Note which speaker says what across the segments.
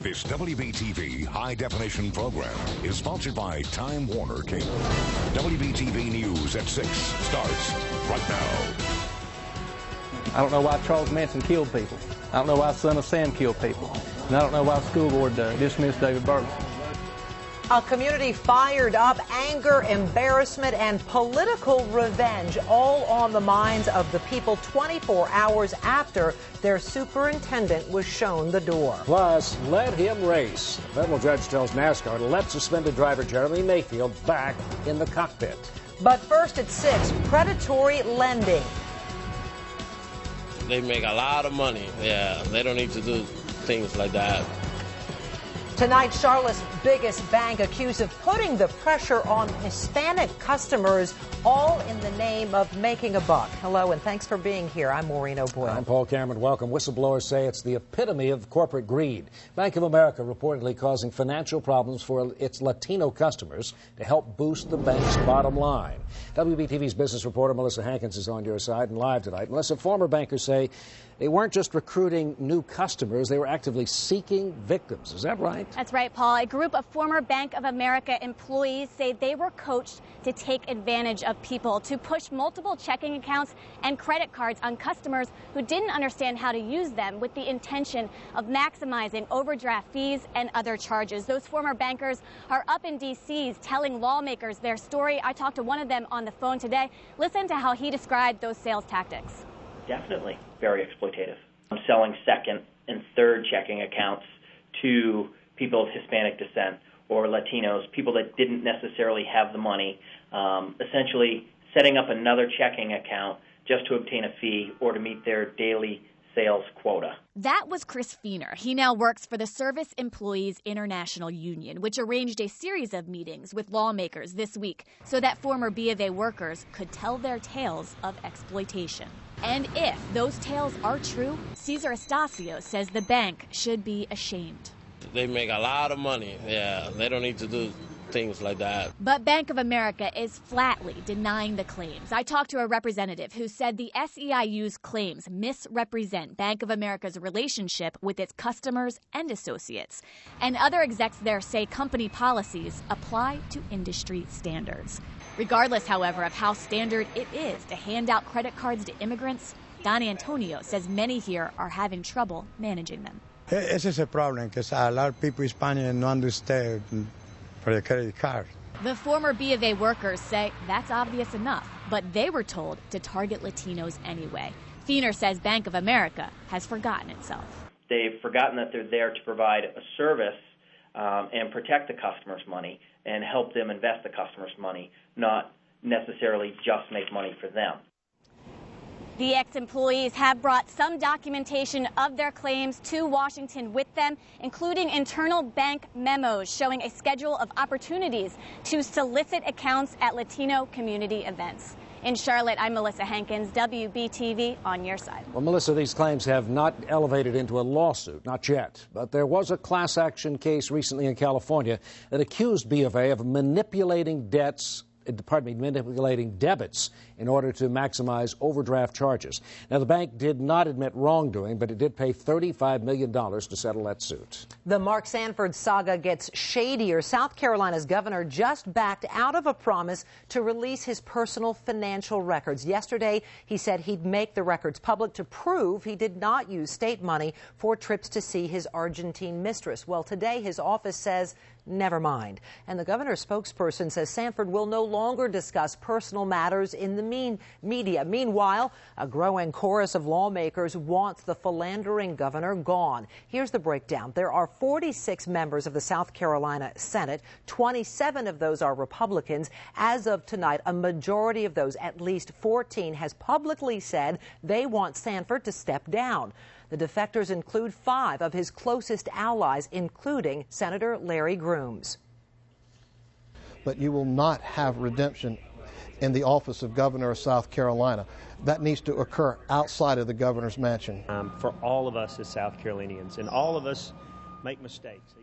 Speaker 1: This WBTV high-definition program is sponsored by Time Warner Cable. WBTV News at 6 starts right now.
Speaker 2: I don't know why Charles Manson killed people. I don't know why Son of Sam killed people. And I don't know why the school board dismissed David Burton.
Speaker 3: A community fired up, anger, embarrassment, and political revenge, all on the minds of the people 24 hours after their superintendent was shown the door.
Speaker 4: Plus, let him race. A federal judge tells NASCAR to let suspended driver Jeremy Mayfield back in the cockpit.
Speaker 3: But first at 6, predatory lending.
Speaker 5: They make a lot of money. Yeah, they don't need to do things like that.
Speaker 3: Tonight, Charlotte's biggest bank accused of putting the pressure on Hispanic customers, all in the name of making a buck. Hello, and thanks for being here. I'm Maureen O'Boyle.
Speaker 4: I'm Paul Cameron. Welcome. Whistleblowers say it's the epitome of corporate greed. Bank of America reportedly causing financial problems for its Latino customers to help boost the bank's bottom line. WBTV's business reporter Melissa Hankins is on your side and live tonight. Melissa, former bankers say they weren't just recruiting new customers, they were actively seeking victims. Is that right?
Speaker 6: That's right, Paul. A group of former Bank of America employees say they were coached to take advantage of people, to push multiple checking accounts and credit cards on customers who didn't understand how to use them, with the intention of maximizing overdraft fees and other charges. Those former bankers are up in D.C. telling lawmakers their story. I talked to one of them on the phone today. Listen to how he described those sales tactics.
Speaker 7: Definitely very exploitative. I'm selling second and third checking accounts to people of Hispanic descent or Latinos, people that didn't necessarily have the money, essentially setting up another checking account just to obtain a fee or to meet their daily sales quota.
Speaker 6: That was Chris Feener. He now works for the Service Employees International Union, which arranged a series of meetings with lawmakers this week so that former B of A workers could tell their tales of exploitation. And if those tales are true, Cesar Estacio says the bank should be ashamed.
Speaker 5: They make a lot of money. Yeah, they don't need to do things like that.
Speaker 6: But Bank of America is flatly denying the claims. I talked to a representative who said the SEIU's claims misrepresent Bank of America's relationship with its customers and associates. And other execs there say company policies apply to industry standards. Regardless, however, of how standard it is to hand out credit cards to immigrants, Don Antonio says many here are having trouble managing them.
Speaker 8: Ese es el problem, because a lot of people in Spain don't understand for the credit card.
Speaker 6: The former B of A workers say that's obvious enough, but they were told to target Latinos anyway. Feener says Bank of America has forgotten itself.
Speaker 7: They've forgotten that they're there to provide a service and protect the customer's money and help them invest the customer's money, not necessarily just make money for them.
Speaker 6: The ex-employees have brought some documentation of their claims to Washington with them, including internal bank memos showing a schedule of opportunities to solicit accounts at Latino community events. In Charlotte, I'm Melissa Hankins, WBTV, on your side.
Speaker 4: Well, Melissa, these claims have not elevated into a lawsuit, not yet. But there was a class action case recently in California that accused B of A of manipulating manipulating debits in order to maximize overdraft charges. Now, the bank did not admit wrongdoing, but it did pay $35 million to settle that suit.
Speaker 3: The Mark Sanford saga gets shadier. South Carolina's governor just backed out of a promise to release his personal financial records. Yesterday, he said he'd make the records public to prove he did not use state money for trips to see his Argentine mistress. Well, today, his office says never mind. And the governor's spokesperson says Sanford will no longer discuss personal matters in the media. Meanwhile, a growing chorus of lawmakers wants the philandering governor gone. Here's the breakdown. There are 46 members of the South Carolina Senate. 27 of those are Republicans. As of tonight, a majority of those, at least 14, has publicly said they want Sanford to step down. The defectors include 5 of his closest allies, including Senator Larry Grooms.
Speaker 9: But you will not have redemption in the office of governor of South Carolina. That needs to occur outside of the governor's mansion.
Speaker 10: For all of us as South Carolinians, and all of us make mistakes.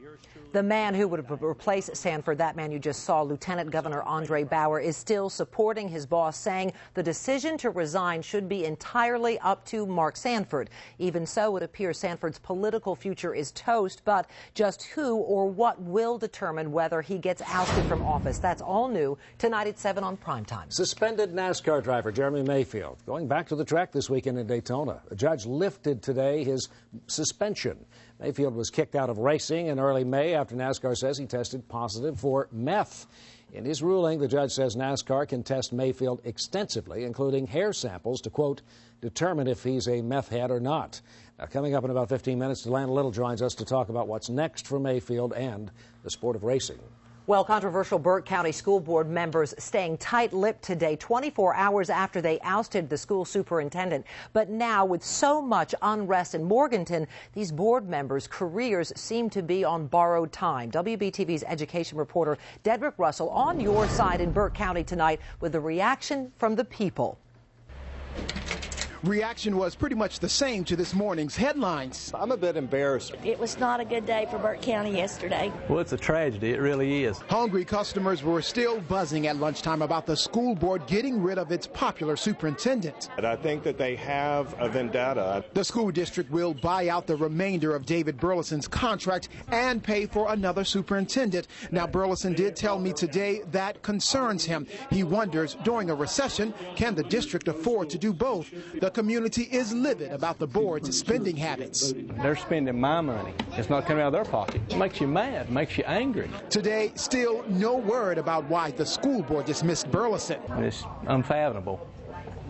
Speaker 3: The man who would replace Sanford, that man you just saw, Lieutenant Governor Andre Bauer, is still supporting his boss, saying the decision to resign should be entirely up to Mark Sanford. Even so, it appears Sanford's political future is toast, but just who or what will determine whether he gets ousted from office. That's all new tonight at 7 on Primetime.
Speaker 4: Suspended NASCAR driver Jeremy Mayfield going back to the track this weekend in Daytona. A judge lifted today his suspension. Mayfield was kicked out of racing in early May after NASCAR says he tested positive for meth. In his ruling, the judge says NASCAR can test Mayfield extensively, including hair samples to, quote, determine if he's a meth head or not. Now, coming up in about 15 minutes, Deland Little joins us to talk about what's next for Mayfield and the sport of racing.
Speaker 3: Well, controversial Burke County School Board members staying tight-lipped today, 24 hours after they ousted the school superintendent. But now, with so much unrest in Morganton, these board members' careers seem to be on borrowed time. WBTV's education reporter Dedrick Russell on your side in Burke County tonight with the reaction from the people.
Speaker 11: Reaction was pretty much the same to this morning's headlines.
Speaker 12: I'm a bit embarrassed.
Speaker 13: It was not a good day for Burke County yesterday.
Speaker 2: Well, it's a tragedy. It really is.
Speaker 11: Hungry customers were still buzzing at lunchtime about the school board getting rid of its popular superintendent.
Speaker 12: And I think that they have a vendetta.
Speaker 11: The school district will buy out the remainder of David Burleson's contract and pay for another superintendent. Now, Burleson did tell me today that concerns him. He wonders, during a recession, can the district afford to do both? The community is livid about the board's spending habits.
Speaker 2: They're spending my money. It's not coming out of their pocket. It makes you mad, makes you angry.
Speaker 11: Today, still no word about why the school board dismissed Burleson.
Speaker 2: It's unfathomable.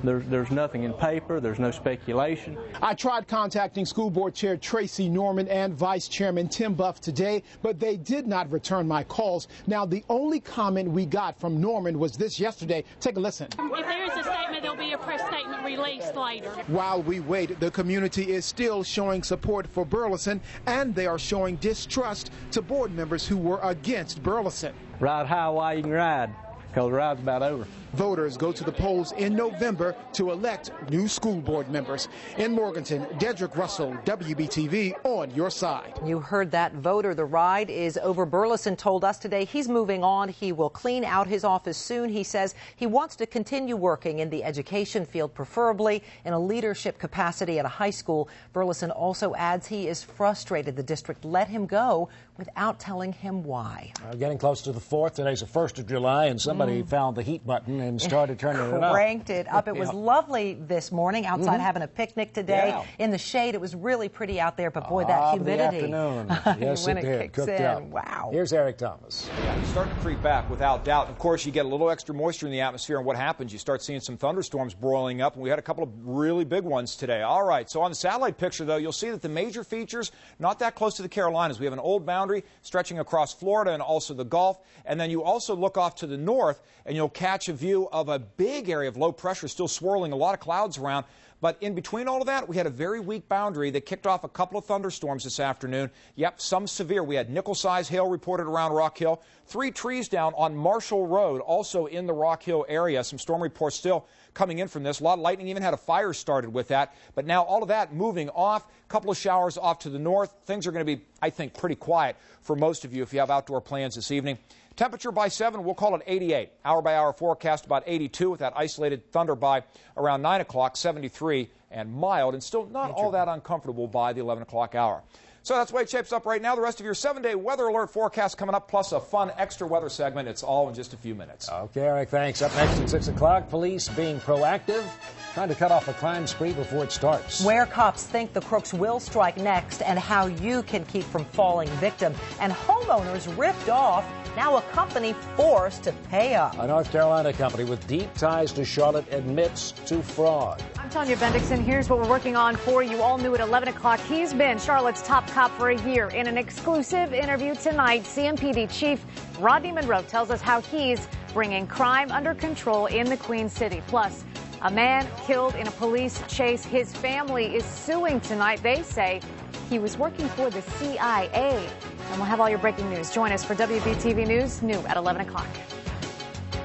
Speaker 2: There's nothing in paper. There's no speculation.
Speaker 11: I tried contacting School Board Chair Tracy Norman and Vice Chairman Tim Buff today, but they did not return my calls. Now, the only comment we got from Norman was this yesterday. Take a listen.
Speaker 14: If there is a statement, there'll be a press statement released later.
Speaker 11: While we wait, the community is still showing support for Burleson, and they are showing distrust to board members who were against Burleson.
Speaker 2: Ride high while you can ride, because the ride's about over.
Speaker 11: Voters go to the polls in November to elect new school board members. In Morganton, Dedrick Russell, WBTV, on your side.
Speaker 3: You heard that voter. The ride is over. Burleson told us today he's moving on. He will clean out his office soon. He says he wants to continue working in the education field, preferably in a leadership capacity at a high school. Burleson also adds he is frustrated the district let him go without telling him why.
Speaker 4: Getting close to the 4th. Today's the 1st of July, and somebody found the heat button and started turning it up.
Speaker 3: Cranked it up. It was lovely this morning outside having a picnic today in the shade. It was really pretty out there, but boy, that humidity.
Speaker 4: The afternoon. Yes,
Speaker 3: when
Speaker 4: it
Speaker 3: it
Speaker 4: did.
Speaker 3: kicks
Speaker 4: Cooked
Speaker 3: in.
Speaker 4: up.
Speaker 3: Wow.
Speaker 4: Here's Eric Thomas.
Speaker 15: Yeah, it's starting to creep back without doubt. Of course, you get a little extra moisture in the atmosphere, and what happens? You start seeing some thunderstorms broiling up, and we had a couple of really big ones today. All right, so on the satellite picture, though, you'll see that the major features, not that close to the Carolinas. We have an old boundary stretching across Florida and also the Gulf, and then you also look off to the north, and you'll catch a view of a big area of low pressure still swirling, a lot of clouds around. But in between all of that, we had a very weak boundary that kicked off a couple of thunderstorms this afternoon. Yep, some severe. We had nickel-sized hail reported around Rock Hill. 3 trees down on Marshall Road, also in the Rock Hill area. Some storm reports still coming in from this. A lot of lightning, even had a fire started with that. But now all of that moving off. A couple of showers off to the north. Things are going to be, I think, pretty quiet for most of you if you have outdoor plans this evening. Temperature by 7, we'll call it 88. Hour-by-hour forecast about 82 with that isolated thunder by around 9 o'clock, 73 and mild, and still not all that uncomfortable by the 11 o'clock hour. So that's the way it shapes up right now. The rest of your 7-day weather alert forecast coming up, plus a fun extra weather segment. It's all in just a few minutes.
Speaker 4: Okay, Eric, thanks. Up next at 6 o'clock, police being proactive, trying to cut off a crime spree before it starts.
Speaker 3: Where cops think the crooks will strike next and how you can keep from falling victim. And homeowners ripped off, now a company forced to pay up.
Speaker 4: A North Carolina company with deep ties to Charlotte admits to fraud.
Speaker 16: I'm Tanya Bendixson. Here's what we're working on for you. All new at 11 o'clock. He's been Charlotte's top cop for a year. In an exclusive interview tonight, CMPD Chief Rodney Monroe tells us how he's bringing crime under control in the Queen City. Plus, a man killed in a police chase. His family is suing tonight. They say he was working for the CIA. And we'll have all your breaking news. Join us for WBTV News, new at 11 o'clock.